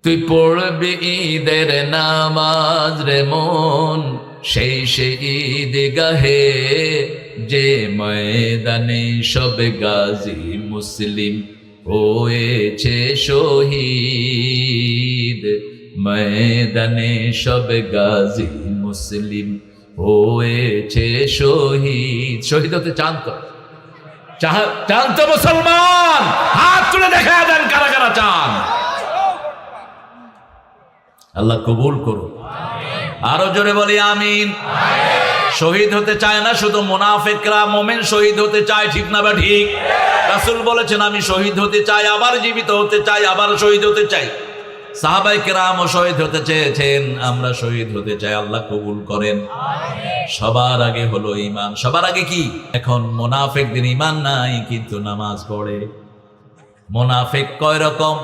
তুই পড়বি ঈদের নামাজ রে মন, সেই ঈদ গাহে যে ময়দানে সব গাজী মুসলিম হয়েছে শহীদ। ময়দানে সব গাজী মুসলিম হয়েছে শহীদ। শহীদ হতে চান তো? চান তো মুসলমান? হাত তুলে দেখা দেন কারা কারা চান। আল্লাহ কবুল করুন। আরো জোরে বলি আমিন। শহীদ হতে চায় না শুধু মুনাফিকরা, মুমিন শহীদ হতে চায়, ঠিক না বা ঠিক? রাসূল বলেছেন আমি শহীদ হতে চাই, আবার জীবিত হতে চাই, আবার শহীদ হতে চাই। সাহাবায়ে কেরামও শহীদ হতে চেয়েছেন, আমরা শহীদ হতে চাই। আল্লাহ কবুল করেন। সবার আগে হলো ঈমান। সবার আগে কি? এখন মুনাফিকদের ঈমান নাই কিন্তু নামাজ পড়ে। মুনাফিক কয় রকম?